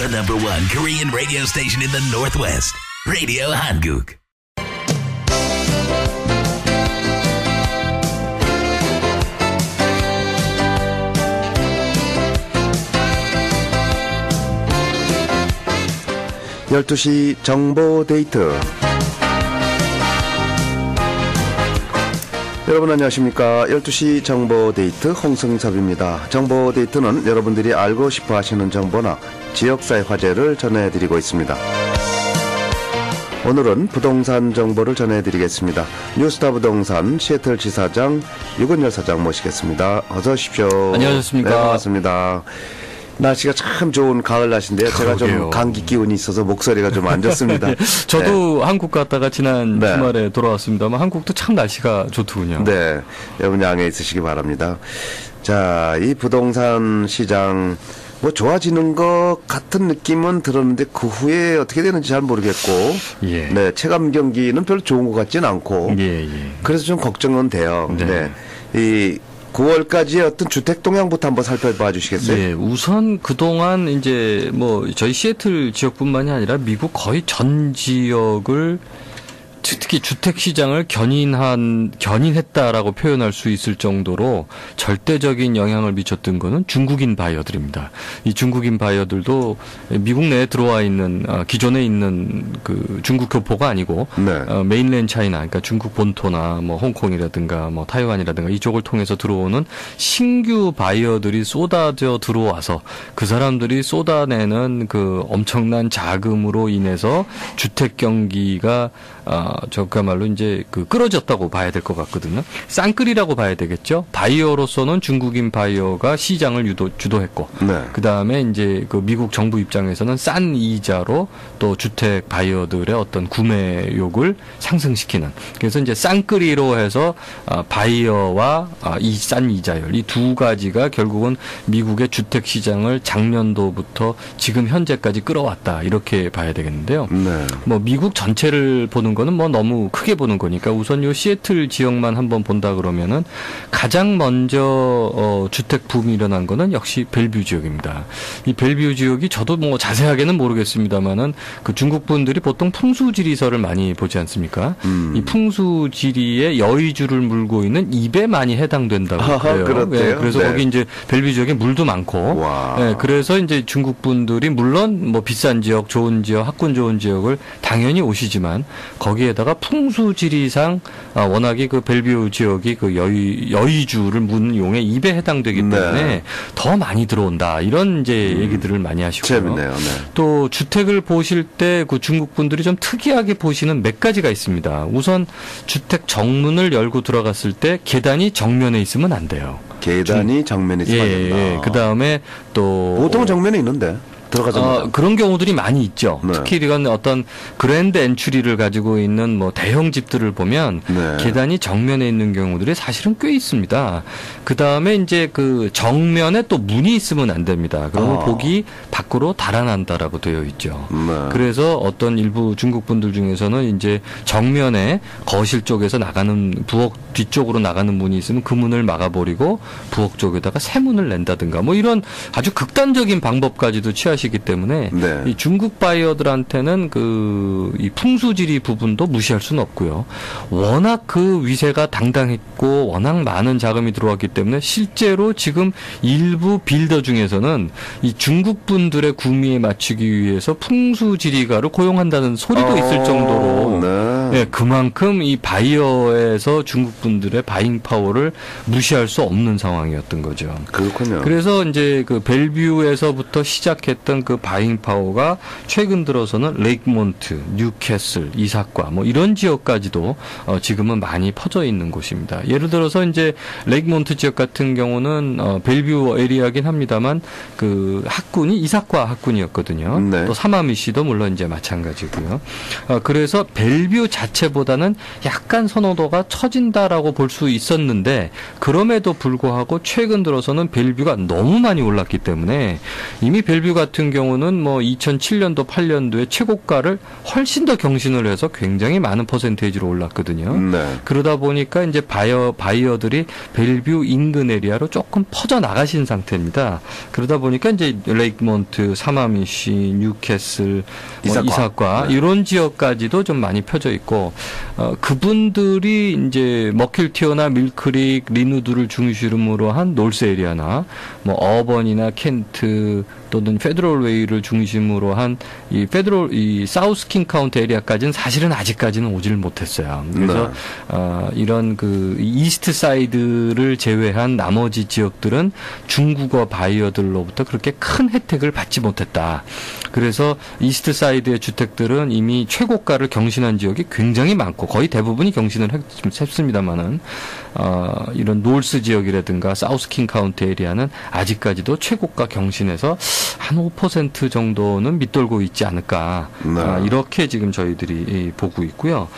The #1 Korean radio station in the Northwest, Radio Hanguk. (12시) 정보 데이트. 여러분 안녕하십니까. 12시 정보 데이트 홍승섭입니다. 정보 데이트는 여러분들이 알고 싶어 하시는 정보나 지역사회 화제를 전해드리고 있습니다. 오늘은 부동산 정보를 전해드리겠습니다. 뉴스타 부동산 시애틀 지사장 유근열 사장 모시겠습니다. 어서 오십시오. 안녕하십니까. 네, 반갑습니다. 날씨가 참 좋은 가을 날씨인데요. 제가 좀 감기 기운이 있어서 목소리가 좀 안 좋습니다. 저도 네. 한국 갔다가 지난 주말에 돌아왔습니다만 한국도 참 날씨가 좋더군요. 네, 여러분 양해 있으시기 바랍니다. 자, 이 부동산 시장 뭐 좋아지는 것 같은 느낌은 들었는데 그 후에 어떻게 되는지 잘 모르겠고, 예. 네, 체감 경기는 별로 좋은 것 같지는 않고, 예. 그래서 좀 걱정은 돼요. 네. 이 9월까지의 어떤 주택 동향부터 한번 살펴봐 주시겠어요? 네, 우선 그동안 이제 뭐 저희 시애틀 지역뿐만이 아니라 미국 거의 전 지역을 특히 주택 시장을 견인했다라고 표현할 수 있을 정도로 절대적인 영향을 미쳤던 거는 중국인 바이어들입니다. 이 중국인 바이어들도 미국 내에 들어와 있는 기존에 있는 그 중국 교포가 아니고 네. 메인랜드 차이나 그러니까 중국 본토나 뭐 홍콩이라든가 뭐 타이완이라든가 이쪽을 통해서 들어오는 신규 바이어들이 쏟아져 들어와서 그 사람들이 쏟아내는 그 엄청난 자금으로 인해서 주택 경기가 저그야말로 이제 그 끌어졌다고 봐야 될 것 같거든요. 쌍끌이라고 봐야 되겠죠. 바이어로서는 중국인 바이어가 시장을 주도했고, 네. 그 다음에 이제 그 미국 정부 입장에서는 싼 이자로 또 주택 바이어들의 어떤 구매욕을 상승시키는. 그래서 이제 쌍끌이로 해서 바이어와 이 싼 이자율 이 두 가지가 결국은 미국의 주택 시장을 작년도부터 지금 현재까지 끌어왔다 이렇게 봐야 되겠는데요. 네. 뭐 미국 전체를 보는 거는 뭐 너무 크게 보는 거니까 우선 요 시애틀 지역만 한번 본다 그러면은 가장 먼저 주택 붐이 일어난 거는 역시 벨뷰 지역입니다. 이 벨뷰 지역이 저도 뭐 자세하게는 모르겠습니다만은 그 중국 분들이 보통 풍수지리설을 많이 보지 않습니까? 이 풍수지리의 여의주를 물고 있는 입에 많이 해당된다고 그래요. 네, 그래서 네. 거기 이제 벨뷰 지역에 물도 많고, 네, 그래서 이제 중국 분들이 물론 뭐 비싼 지역, 좋은 지역, 학군 좋은 지역을 당연히 오시지만 거기에다가 풍수지리상 워낙에 그 벨뷰 지역이 그 여의주를 문 용의 입에 해당되기 때문에 네. 더 많이 들어온다 이런 이제 얘기들을 많이 하시고요. 재밌네요. 네. 또 주택을 보실 때 그 중국 분들이 좀 특이하게 보시는 몇 가지가 있습니다. 우선 주택 정문을 열고 들어갔을 때 계단이 정면에 있으면 안 돼요. 계단이 정면에 있으면 안 된다. 그 다음에 또 보통 정면에 있는데. 들어가자마자. 그런 경우들이 많이 있죠. 네. 특히 이런 어떤 그랜드 엔트리를 가지고 있는 뭐 대형 집들을 보면 네. 계단이 정면에 있는 경우들이 사실은 꽤 있습니다. 그 다음에 이제 그 정면에 또 문이 있으면 안 됩니다. 그러면 복이 밖으로 달아난다라고 되어 있죠. 네. 그래서 어떤 일부 중국 분들 중에서는 이제 정면에 거실 쪽에서 나가는 부엌 뒤쪽으로 나가는 문이 있으면 그 문을 막아버리고 부엌 쪽에다가 새 문을 낸다든가 뭐 이런 아주 극단적인 방법까지도 취하시. 이기 때문에 네. 이 중국 바이어들한테는 이 풍수지리 부분도 무시할 수는 없고요. 워낙 그 위세가 당당했고 워낙 많은 자금이 들어왔기 때문에 실제로 지금 일부 빌더 중에서는 이 중국 분들의 구미에 맞추기 위해서 풍수지리가를 고용한다는 소리도 있을 정도로 네, 그만큼 이 바이어에서 중국 분들의 바잉 파워를 무시할 수 없는 상황이었던 거죠. 그렇군요. 그래서 이제 그 벨뷰에서부터 시작했던 그 바잉 파워가 최근 들어서는 레이크몬트, 뉴캐슬, 이사카 뭐 이런 지역까지도 지금은 많이 퍼져 있는 곳입니다. 예를 들어서 이제 레이크몬트 지역 같은 경우는 벨뷰 에리아긴 합니다만 그 학군이 이사카 학군이었거든요. 네. 또 사마미시도 물론 이제 마찬가지고요. 그래서 벨뷰 자체보다는 약간 선호도가 처진다라고 볼 수 있었는데 그럼에도 불구하고 최근 들어서는 벨뷰가 너무 많이 올랐기 때문에 이미 벨뷰 같은 같은 경우는 뭐 2007년도 8년도에 최고가를 훨씬 더 경신을 해서 굉장히 많은 퍼센테이지로 올랐거든요. 네. 그러다 보니까 이제 바이어들이 벨뷰 인근 에리아로 조금 퍼져 나가신 상태입니다. 그러다 보니까 이제 레이크몬트, 사마미시, 뉴캐슬, 이사과 네. 이런 지역까지도 좀 많이 펴져 있고 그분들이 이제 머킬티어나 밀크릭, 리누드를 중심으로 한 놀스 에리아나 뭐 어번이나 켄트 또는 페드럴웨이를 중심으로 한 이 사우스킹 카운티 에리아까지는 사실은 아직까지는 오질 못했어요. 그래서 이런 그 이스트 사이드를 제외한 나머지 지역들은 중국어 바이어들로부터 그렇게 큰 혜택을 받지 못했다. 그래서 이스트 사이드의 주택들은 이미 최고가를 경신한 지역이 굉장히 많고 거의 대부분이 경신을 했습니다만은 이런 놀스 지역이라든가 사우스킹 카운티 에리아는 아직까지도 최고가 경신에서 한 5% 정도는 밑돌고 있지 않을까. 네. 이렇게 지금 저희들이 보고 있고요.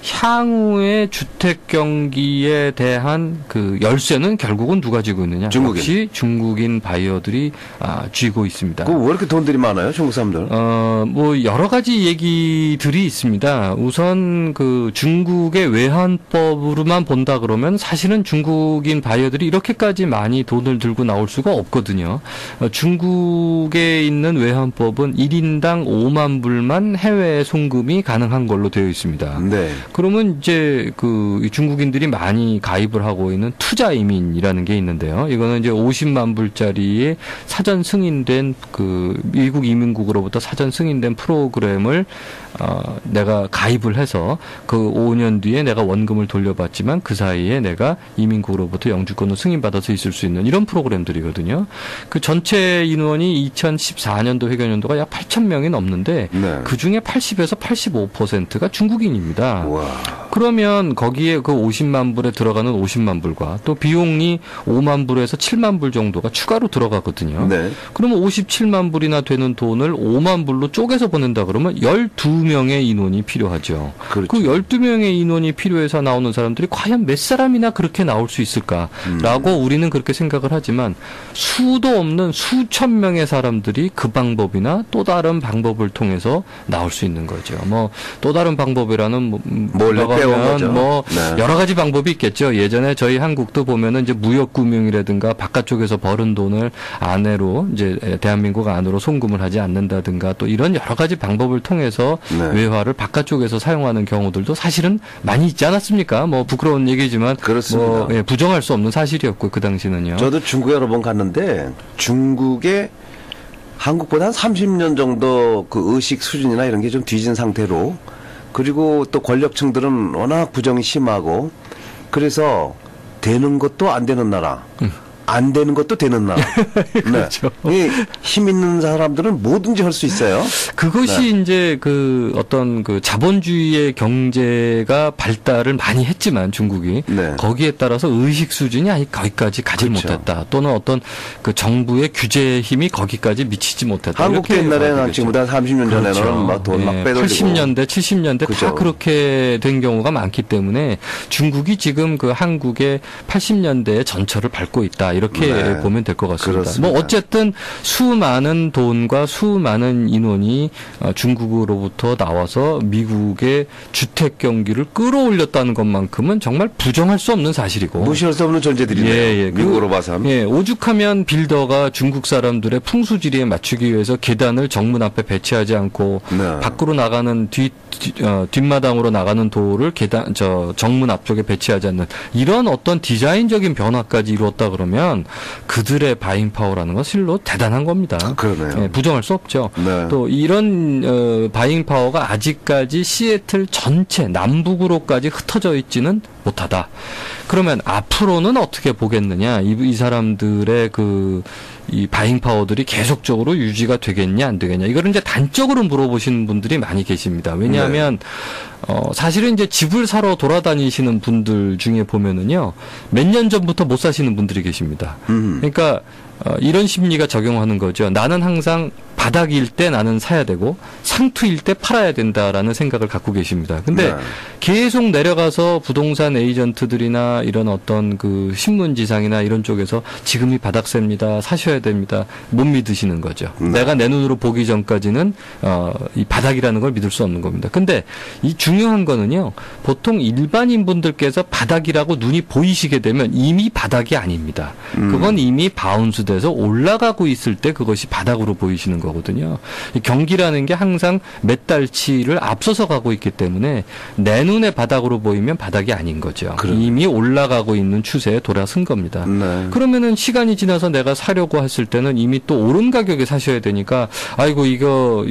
향후의 주택 경기에 대한 그 열쇠는 결국은 누가 쥐고 있느냐? 중국인. 역시 중국인 바이어들이 쥐고 있습니다. 왜 이렇게 돈들이 많아요, 중국 사람들? 뭐 여러 가지 얘기들이 있습니다. 우선 그 중국의 외환법으로만 본다 그러면 사실은 중국인 바이어들이 이렇게까지 많이 돈을 들고 나올 수가 없거든요. 중국에 있는 외환법은 1인당 5만 불만 해외 송금이 가능한 걸로 되어 있습니다. 네. 그러면 이제 그 중국인들이 많이 가입을 하고 있는 투자 이민이라는 게 있는데요. 이거는 이제 50만 불짜리의 사전 승인된 그 미국 이민국으로부터 사전 승인된 프로그램을 내가 가입을 해서 그 5년 뒤에 내가 원금을 돌려받지만 그 사이에 내가 이민국으로부터 영주권을 승인받아서 있을 수 있는 이런 프로그램들이거든요. 그 전체 인원이 2014년도 회계연도가 약 8천 명이 넘는데 네. 그중에 80에서 85%가 중국인입니다. 와. 그러면 거기에 그 50만 불에 들어가는 50만 불과 또 비용이 5만 불에서 7만 불 정도가 추가로 들어가거든요. 네. 그러면 57만 불이나 되는 돈을 5만 불로 쪼개서 보낸다 그러면 12명의 인원이 필요하죠. 그렇죠. 그 12명의 인원이 필요해서 나오는 사람들이 과연 몇 사람이나 그렇게 나올 수 있을까라고 우리는 그렇게 생각을 하지만 수도 없는 수천 명의 사람들이 그 방법이나 또 다른 방법을 통해서 나올 수 있는 거죠. 뭐 또 다른 방법이라는 몰래 빼온 거죠. 뭐 네. 여러 가지 방법이 있겠죠. 예전에 저희 한국도 보면은 이제 무역금융이라든가 바깥쪽에서 벌은 돈을 안으로 이제 대한민국 안으로 송금을 하지 않는다든가 또 이런 여러 가지 방법을 통해서 네. 외화를 바깥쪽에서 사용하는 경우들도 사실은 많이 있지 않았습니까? 뭐 부끄러운 얘기지만 그렇습니다. 뭐 부정할 수 없는 사실이었고 그 당시는요. 저도 중국에 여러 번 갔는데 중국에 한국보다 한 30년 정도 그 의식 수준이나 이런 게 좀 뒤진 상태로 그리고 또 권력층들은 워낙 부정이 심하고 그래서 되는 것도 안 되는 나라. 안 되는 것도 되는 나라. 그렇죠. 네. 힘 있는 사람들은 뭐든지 할 수 있어요. 그것이 이제 그 어떤 그 자본주의의 경제가 발달을 많이 했지만 중국이 네. 거기에 따라서 의식 수준이 아니 거기까지 가지 그렇죠. 못했다. 또는 어떤 그 정부의 규제 힘이 거기까지 미치지 못했다. 한국도 이렇게 옛날에는 봐야 지금보다 한 30년 전에는 막 돈 막 빼돌리고 80년대, 70년대 다 그죠. 그렇게 된 경우가 많기 때문에 중국이 지금 그 한국의 80년대의 전철을 밟고 있다. 이렇게 네. 보면 될 것 같습니다. 그렇습니다. 뭐 어쨌든 수많은 돈과 수많은 인원이 중국으로부터 나와서 미국의 주택 경기를 끌어올렸다는 것만큼은 정말 부정할 수 없는 사실이고 무시할 수 없는 존재들이네요. 미국으로 봐선. 오죽하면 빌더가 중국 사람들의 풍수지리에 맞추기 위해서 계단을 정문 앞에 배치하지 않고 네. 밖으로 나가는 뒷마당으로 나가는 도를 정문 앞쪽에 배치하지 않는 이런 어떤 디자인적인 변화까지 이루었다 그러면 그들의 바잉 파워라는 건 실로 대단한 겁니다. 그러네요. 부정할 수 없죠. 네. 또 이런 바잉 파워가 아직까지 시애틀 전체 남북으로까지 흩어져 있지는 못하다. 그러면 앞으로는 어떻게 보겠느냐? 이 사람들의 이 바잉 파워들이 계속적으로 유지가 되겠냐 안 되겠냐 이거를 이제 단적으로 물어보시는 분들이 많이 계십니다. 왜냐하면 사실은 이제 집을 사러 돌아다니시는 분들 중에 보면은요, 몇 년 전부터 못 사시는 분들이 계십니다. 그러니까, 이런 심리가 적용하는 거죠. 나는 항상 바닥일 때 나는 사야 되고 상투일 때 팔아야 된다라는 생각을 갖고 계십니다. 근데 네. 계속 내려가서 부동산 에이전트들이나 이런 어떤 그 신문지상이나 이런 쪽에서 지금이 바닥세입니다. 사셔야 됩니다. 못 믿으시는 거죠. 네. 내가 내 눈으로 보기 전까지는 이 바닥이라는 걸 믿을 수 없는 겁니다. 근데 이 중요한 거는요. 보통 일반인 분들께서 바닥이라고 눈이 보이시게 되면 이미 바닥이 아닙니다. 그건 이미 바운스 돼서 올라가고 있을 때 그것이 바닥으로 보이시는 거거든요. 이 경기라는 게 항상 몇 달치를 앞서서 가고 있기 때문에 내 눈에 바닥으로 보이면 바닥이 아닌 거죠. 이미 올라가고 있는 추세에 돌아선 겁니다. 네. 그러면은 시간이 지나서 내가 사려고 했을 때는 이미 또 오른 가격에 사셔야 되니까 아이고 이거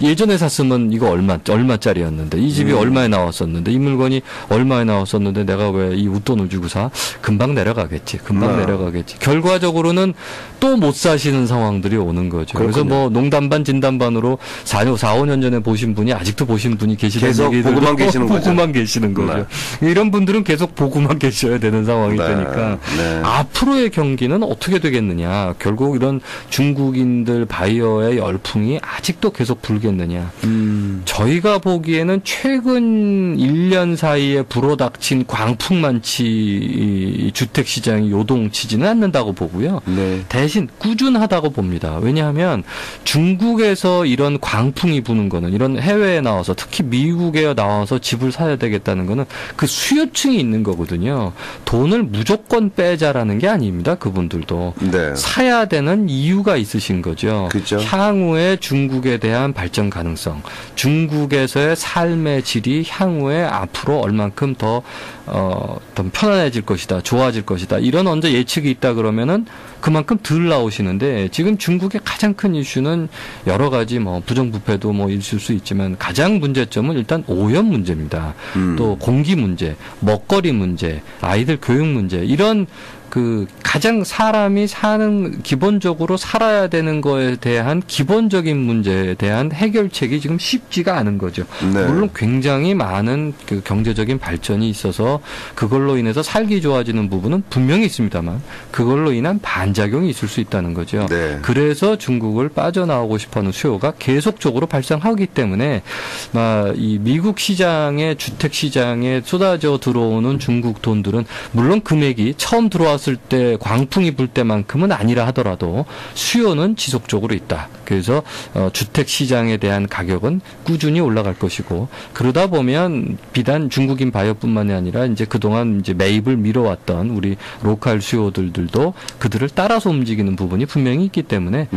예전에 샀으면 이거 얼마짜리였는데 이 집이 얼마에 나왔었는데 이 물건이 얼마에 나왔었는데 내가 왜 이 웃돈을 주고 사? 금방 내려가겠지. 금방 내려가겠지. 결과적으로는 또 못 사시는 상황들이 오는 거죠. 그렇군요. 그래서 뭐 농담반 진담반으로 4, 5년 전에 보신 분이 아직도 보신 분이 계시다는 계속 얘기들 보고만 계시는 거죠. 보고만 계시는 거죠. 이런 분들은 계속 보고만 계셔야 되는 상황이 되니까 앞으로의 경기는 어떻게 되겠느냐. 결국 이런 중국인들 바이어의 열풍이 아직도 계속 불겠느냐. 저희가 보기에는 최근 1년 사이에 불어닥친 광풍만치 주택시장이 요동치지는 않는다고 보고요. 대신 꾸준하다고 봅니다. 왜냐하면 중국에서 이런 광풍이 부는 거는 이런 해외에 나와서 특히 미국에 나와서 집을 사야 되겠다는 거는 그 수요층이 있는 거거든요. 돈을 무조건 빼자라는 게 아닙니다. 그분들도. 네. 사야 되는 이유가 있으신 거죠. 그렇죠. 향후에 중국에 대한 발전 가능성, 중국에서의 삶의 질이 향후에 앞으로 얼만큼 더 편안해질 것이다, 좋아질 것이다. 이런 언제 예측이 있다 그러면은 그만큼 덜 나오시는데 지금 중국의 가장 큰 이슈는 여러 가지 뭐 부정부패도 뭐 있을 수 있지만 가장 문제점은 일단 오염 문제입니다. 또 공기 문제, 먹거리 문제, 아이들 교육 문제 이런 그 가장 사람이 사는 기본적으로 살아야 되는 거에 대한 기본적인 문제에 대한 해결책이 지금 쉽지가 않은 거죠. 네. 물론 굉장히 많은 그 경제적인 발전이 있어서 그걸로 인해서 살기 좋아지는 부분은 분명히 있습니다만 그걸로 인한 반작용이 있을 수 있다는 거죠. 네. 그래서 중국을 빠져나오고 싶어하는 수요가 계속적으로 발생하기 때문에 이 미국 시장의 주택 시장에 쏟아져 들어오는 중국 돈들은 물론 금액이 처음 들어왔을 때 광풍이 불 때만큼은 아니라 하더라도 수요는 지속적으로 있다. 그래서 주택 시장에 대한 가격은 꾸준히 올라갈 것이고 그러다 보면 비단 중국인 바이어뿐만이 아니라 이제 그동안 이제 매입을 미뤄왔던 우리 로컬 수요들도 그들을 따라서 움직이는 부분이 분명히 있기 때문에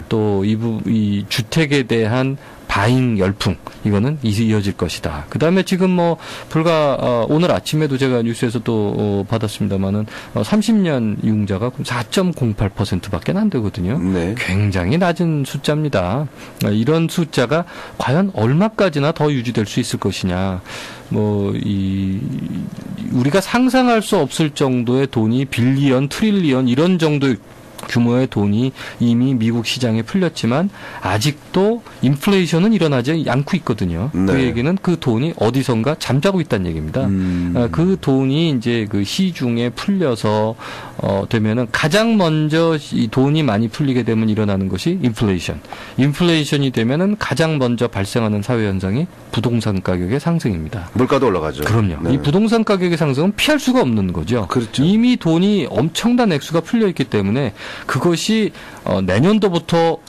또 이 주택에 대한 바잉 열풍 이거는 이어질 것이다. 그다음에 지금 뭐 불과 오늘 아침에도 제가 뉴스에서 또 받았습니다마는 30년 융자가 4.08%밖에 안 되거든요. 굉장히 낮은 숫자입니다. 이런 숫자가 과연 얼마까지나 더 유지될 수 있을 것이냐. 우리가 상상할 수 없을 정도의 돈이 빌리언, 트릴리언 이런 정도의 규모의 돈이 이미 미국 시장에 풀렸지만 아직도 인플레이션은 일어나지 않고 있거든요. 그 얘기는 그 돈이 어디선가 잠자고 있다는 얘기입니다. 그 돈이 이제 그 시중에 풀려서 되면은 가장 먼저 이 돈이 많이 풀리게 되면 일어나는 것이 인플레이션. 인플레이션이 되면은 가장 먼저 발생하는 사회 현상이 부동산 가격의 상승입니다. 물가도 올라가죠. 그럼요. 이 부동산 가격의 상승은 피할 수가 없는 거죠. 그렇죠. 이미 돈이 엄청난 액수가 풀려 있기 때문에 그것이 내년도부터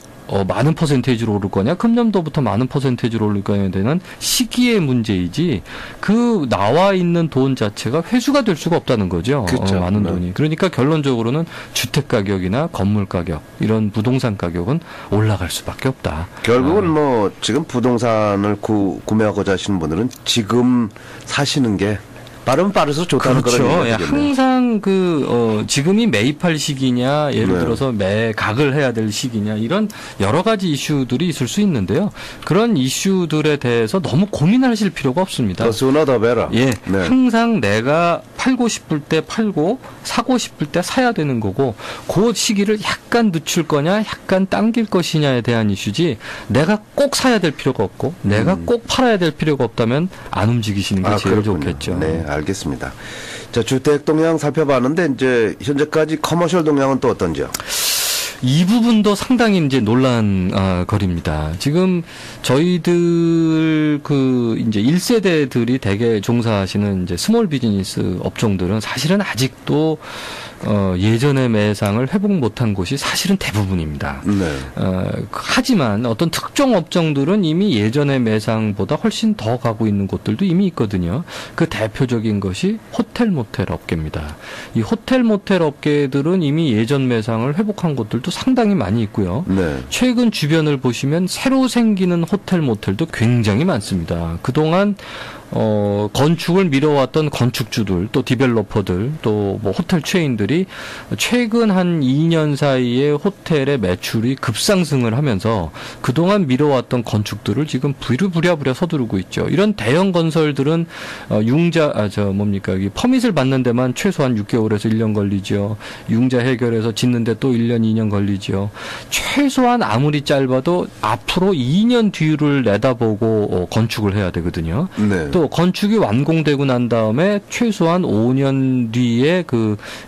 많은 퍼센테이지로 오를 거냐, 금년도부터 많은 퍼센테이지로 오를 거냐에 대한 시기의 문제이지 그 나와 있는 돈 자체가 회수가 될 수가 없다는 거죠. 그렇죠. 많은 돈이. 그러니까 결론적으로는 주택 가격이나 건물 가격 이런 부동산 가격은 올라갈 수밖에 없다. 결국은 뭐 지금 부동산을 구매하고자 하시는 분들은 지금 사시는 게 빠르면 빠르서 좋다는 그렇죠. 그런 얘기가 되겠네요. 항상 그냥 지금이 매입할 시기냐, 예를 네. 들어서 매각을 해야 될 시기냐, 이런 여러 가지 이슈들이 있을 수 있는데요. 그런 이슈들에 대해서 너무 고민하실 필요가 없습니다. 더 sooner the better. 예, 네. 항상 내가 팔고 싶을 때 팔고 사고 싶을 때 사야 되는 거고, 그 시기를 약간 늦출 거냐, 약간 당길 것이냐에 대한 이슈지, 내가 꼭 사야 될 필요가 없고, 내가 꼭 팔아야 될 필요가 없다면 안 움직이시는 게 제일 그렇군요. 좋겠죠. 네, 알겠습니다. 자, 주택 동향 살펴봤는데 이제 현재까지 커머셜 동향은 또 어떤지요? 이 부분도 상당히 이제 논란 거리입니다. 지금 저희들 이제 1세대들이 대개 종사하시는 이제 스몰 비즈니스 업종들은 사실은 아직도 예전의 매상을 회복 못한 곳이 사실은 대부분입니다. 네. 하지만 어떤 특정 업종들은 이미 예전의 매상보다 훨씬 더 가고 있는 곳들도 이미 있거든요. 그 대표적인 것이 호텔 모텔 업계입니다. 이 호텔 모텔 업계들은 이미 예전 매상을 회복한 곳들도 상당히 많이 있고요. 네. 최근 주변을 보시면 새로 생기는 호텔 모텔도 굉장히 많습니다. 그동안 건축을 미뤄왔던 건축주들, 또 디벨로퍼들, 또 뭐 호텔 체인들이 최근 한 2년 사이에 호텔의 매출이 급상승을 하면서 그동안 미뤄왔던 건축들을 지금 부랴부랴 서두르고 있죠. 이런 대형 건설들은 이 퍼밋을 받는 데만 최소한 6개월에서 1년 걸리죠. 융자 해결해서 짓는데 또 1년, 2년 걸리죠. 최소한 아무리 짧아도 앞으로 2년 뒤를 내다보고 건축을 해야 되거든요. 네. 또 건축이 완공되고 난 다음에 최소한 5년 뒤에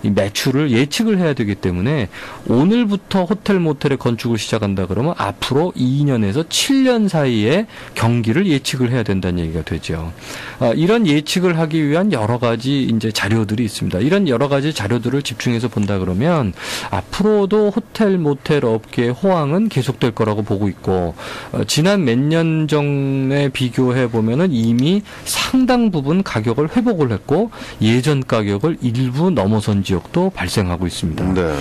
이 매출을 예측을 해야 되기 때문에 오늘부터 호텔 모텔의 건축을 시작한다 그러면 앞으로 2년에서 7년 사이에 경기를 예측을 해야 된다는 얘기가 되죠. 이런 예측을 하기 위한 여러 가지 이제 자료들이 있습니다. 이런 여러 가지 자료들을 집중해서 본다 그러면 앞으로도 호텔 모텔 업계의 호황은 계속될 거라고 보고 있고, 지난 몇 년 전에 비교해 보면은 이미 상당 부분 가격을 회복을 했고 예전 가격을 일부 넘어선 지역도 발생하고 있습니다. 네.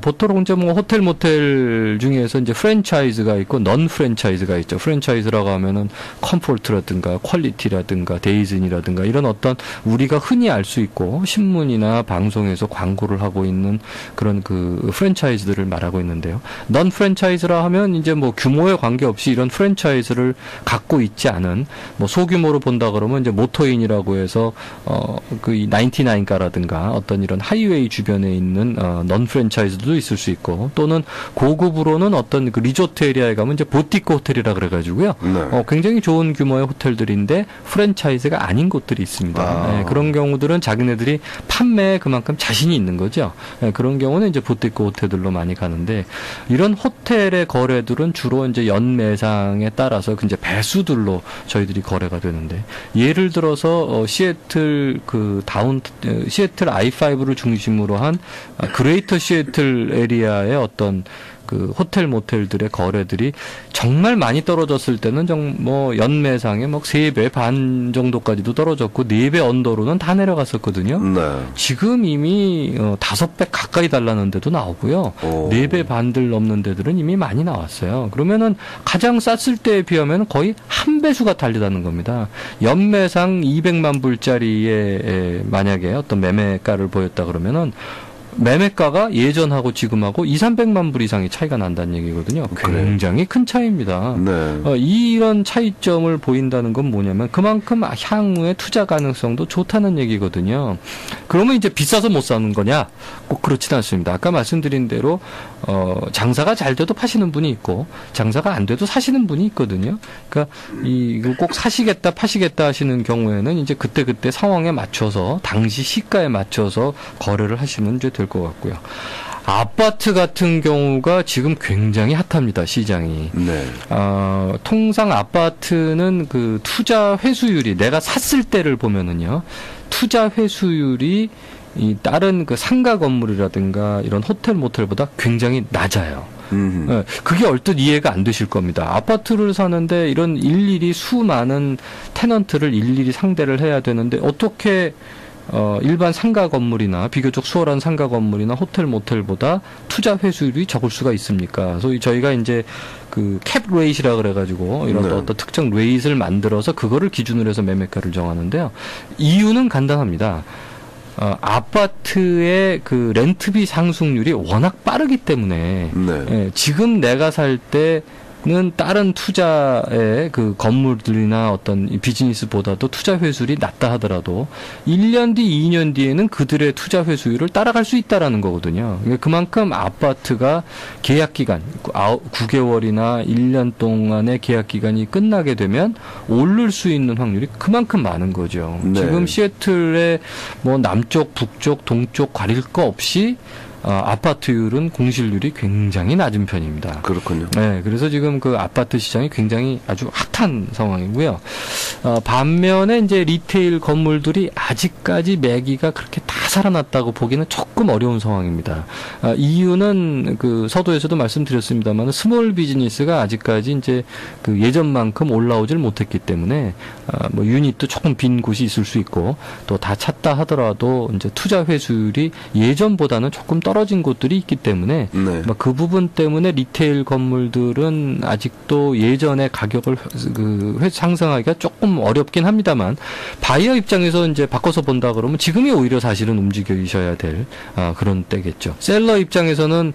보통 이제 뭐 호텔 모텔 중에서 이제 프랜차이즈가 있고 넌 프랜차이즈가 있죠. 프랜차이즈라고 하면은 컴포트라든가 퀄리티라든가 데이즌이라든가 이런 어떤 우리가 흔히 알 수 있고 신문이나 방송에서 광고를 하고 있는 그런 프랜차이즈들을 말하고 있는데요. 넌 프랜차이즈라 하면 이제 뭐 규모에 관계없이 이런 프랜차이즈를 갖고 있지 않은, 뭐 소규모로 본다 그러면 이제 모터인이라고 해서 이 99가라든가 어떤 이런 하이웨이 주변에 있는 넌 프랜차이즈도 있을 수 있고, 또는 고급으로는 어떤 리조트 에리아에 가면 이제 보티크 호텔이라 그래가지고요. 네. 굉장히 좋은 규모의 호텔들인데 프랜차이즈가 아닌 곳들이 있습니다. 네, 그런 경우들은 자기네들이 판매에 그만큼 자신이 있는 거죠. 네, 그런 경우는 이제 보티크 호텔들로 많이 가는데, 이런 호텔의 거래들은 주로 이제 연매상에 따라서 이제 배수들로 저희들이 거래가 되는데, 예를 들어서 시애틀 시애틀 I5를 중심으로 한 그레이터 시애틀 에리아의 어떤 호텔 모텔들의 거래들이 정말 많이 떨어졌을 때는 연매상에 3배 반 정도까지도 떨어졌고 4배 언더로는 다 내려갔었거든요. 네. 지금 이미 5배 가까이 달라는 데도 나오고요. 4배 반들 넘는 데들은 이미 많이 나왔어요. 그러면은 가장 쌌을 때에 비하면 거의 한 배수가 달리다는 겁니다. 연매상 200만 불짜리에 만약에 어떤 매매가를 보였다 그러면은 매매가가 예전하고 지금하고 200~300만 불 이상의 차이가 난다는 얘기거든요. 굉장히 큰 차이입니다. 네. 이런 차이점을 보인다는 건 뭐냐면 그만큼 향후에 투자 가능성도 좋다는 얘기거든요. 그러면 이제 비싸서 못 사는 거냐? 꼭 그렇지는 않습니다. 아까 말씀드린 대로 장사가 잘 돼도 파시는 분이 있고 장사가 안 돼도 사시는 분이 있거든요. 그러니까 이걸 꼭 사시겠다 파시겠다 하시는 경우에는 이제 그때 상황에 맞춰서 당시 시가에 맞춰서 거래를 하시면 이제 될 것 같고요. 아파트 같은 경우가 지금 굉장히 핫합니다, 시장이. 네. 통상 아파트는 투자 회수율이, 내가 샀을 때를 보면은요, 투자 회수율이 다른 상가 건물이라든가 이런 호텔 모텔보다 굉장히 낮아요. 네, 그게 얼뜻 이해가 안 되실 겁니다. 아파트를 사는데 이런 일일이 수많은 테넌트를 일일이 상대를 해야 되는데 어떻게 일반 상가 건물이나 비교적 수월한 상가 건물이나 호텔 모텔보다 투자 회수율이 적을 수가 있습니까? 그래서 저희가 이제 캡 레이트라 그래가지고 이런 네. 어떤 특정 레이트를 만들어서 그거를 기준으로 해서 매매가를 정하는데요. 이유는 간단합니다. 아파트의 그 렌트비 상승률이 워낙 빠르기 때문에 네. 예, 지금 내가 살 때는 다른 투자의 그 건물들이나 어떤 이 비즈니스보다도 투자 회수율이 낮다 하더라도 1년 뒤, 2년 뒤에는 그들의 투자 회수율을 따라갈 수 있다라는 거거든요. 그러니까 그만큼 아파트가 계약 기간 9개월이나 1년 동안의 계약 기간이 끝나게 되면 오를 수 있는 확률이 그만큼 많은 거죠. 네. 지금 시애틀의 뭐 남쪽, 북쪽, 동쪽 가릴 거 없이 아파트율은 공실률이 굉장히 낮은 편입니다. 그렇군요. 네, 그래서 지금 그 아파트 시장이 굉장히 아주 핫한 상황이고요. 반면에 이제 리테일 건물들이 아직까지 매기가 그렇게 다 살아났다고 보기는 조금 어려운 상황입니다. 이유는 그 서두에서도 말씀드렸습니다만 스몰 비즈니스가 아직까지 이제 그 예전만큼 올라오질 못했기 때문에 뭐 유닛도 조금 빈 곳이 있을 수 있고 또 다 찼다 하더라도 이제 투자 회수율이 예전보다는 조금 떨어진 곳들이 있기 때문에 네. 그 부분 때문에 리테일 건물들은 아직도 예전의 가격을 상승하기가 조금 어렵긴 합니다만 바이어 입장에서 이제 바꿔서 본다 그러면 지금이 오히려 사실은 움직이셔야 될 그런 때겠죠. 셀러 입장에서는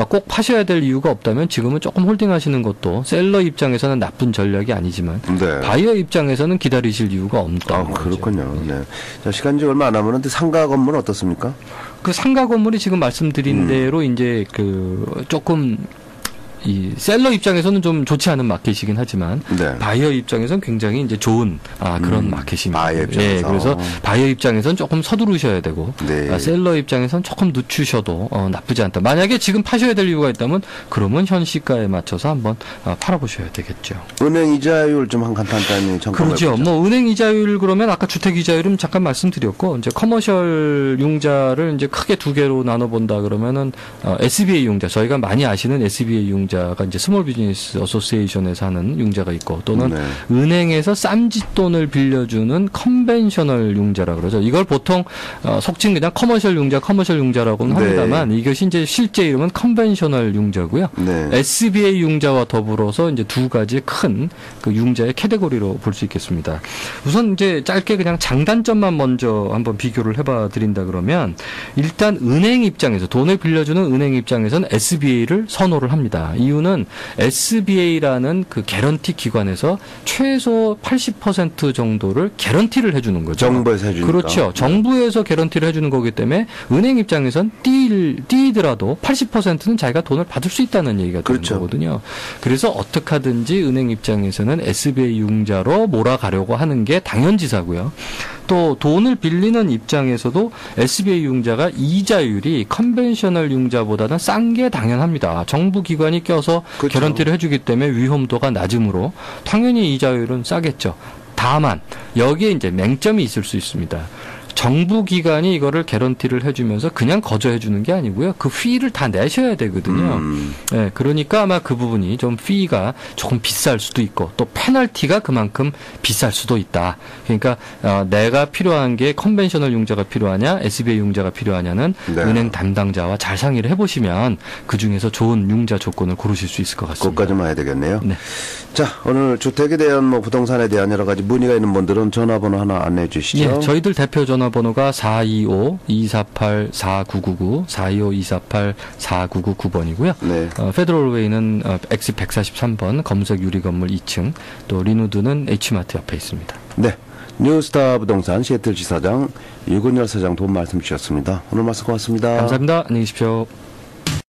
꼭 파셔야 될 이유가 없다면 지금은 조금 홀딩하시는 것도 셀러 입장에서는 나쁜 전략이 아니지만 네. 바이어 입장에서는 기다리실 이유가 없다. 그렇군요. 네. 자, 시간이 얼마 안 남았는데 상가 건물은 어떻습니까? 그 상가 건물이 지금 말씀드린 대로 이제 그 조금 이 셀러 입장에서는 좀 좋지 않은 마켓이긴 하지만 네. 바이어 입장에서는 굉장히 이제 좋은 그런 마켓입니다. 바이어 입장에서. 네, 그래서 바이어 입장에서는 조금 서두르셔야 되고 네. 셀러 입장에서는 조금 늦추셔도 나쁘지 않다. 만약에 지금 파셔야 될 이유가 있다면 그러면 현 시가에 맞춰서 한번 팔아보셔야 되겠죠. 은행 이자율 좀 간단히 점검해 보죠. 그렇죠. 뭐 은행 이자율 그러면 아까 주택 이자율은 잠깐 말씀드렸고 이제 커머셜 융자를 이제 크게 두 개로 나눠 본다 그러면은 SBA 융자 저희가 많이 아시는 SBA 융자가 이제 스몰 비즈니스 어소시에이션에서 하는 융자가 있고 또는 네. 은행에서 쌈짓돈을 빌려주는 컨벤셔널 융자라 그러죠. 이걸 보통 속칭 그냥 커머셜 융자라고는 네. 합니다만 이것이 이제 실제 이름은 컨벤셔널 융자고요. 네. SBA 융자와 더불어서 이제 두 가지 큰 그 융자의 캐테고리로 볼 수 있겠습니다. 우선 이제 짧게 그냥 장단점만 먼저 한번 비교를 해봐 드린다 그러면 일단 은행 입장에서 돈을 빌려주는 은행 입장에서는 SBA를 선호를 합니다. 이유는 SBA라는 그 개런티 기관에서 최소 80% 정도를 개런티를 해주는 거죠. 정부에서 해주니까. 그렇죠. 정부에서 개런티를 해주는 거기 때문에 은행 입장에선 띄더라도 80%는 자기가 돈을 받을 수 있다는 얘기가 되는 그렇죠. 거거든요. 그래서 어떻게 하든지 은행 입장에서는 SBA 융자로 몰아가려고 하는 게 당연지사고요. 또 돈을 빌리는 입장에서도 SBA 융자가 이자율이 컨벤셔널 융자보다는 싼 게 당연합니다. 정부 기관이 껴서 그렇죠. 개런티를 해주기 때문에 위험도가 낮으므로 당연히 이자율은 싸겠죠. 다만 여기에 이제 맹점이 있을 수 있습니다. 정부 기관이 이거를 개런티를 해주면서 그냥 거저해주는 게 아니고요. 그 피를 다 내셔야 되거든요. 네, 그러니까 아마 그 부분이 좀 피가 조금 비쌀 수도 있고 또 페널티가 그만큼 비쌀 수도 있다. 그러니까 내가 필요한 게 컨벤셔널 융자가 필요하냐 SBA 융자가 필요하냐는 네. 은행 담당자와 잘 상의를 해보시면 그중에서 좋은 융자 조건을 고르실 수 있을 것 같습니다. 그것까지만 해야 되겠네요. 네. 자, 오늘 주택에 대한 부동산에 대한 여러 가지 문의가 있는 분들은 전화번호 하나 안내해 주시죠. 예, 저희들 대표 전화번호가 425-248-4999, 425-248-4999번이고요. 네. 페더럴웨이는 엑시 143번 검색 유리 건물 2층, 또 리누드는 H마트 옆에 있습니다. 네. 뉴스타 부동산 시애틀 지사장 유근열 사장 도움 말씀 주셨습니다. 오늘 말씀 고맙습니다. 감사합니다. 안녕히 계십시오.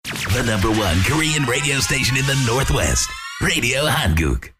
The #1 Korean radio station in the Northwest, Radio Hanguk.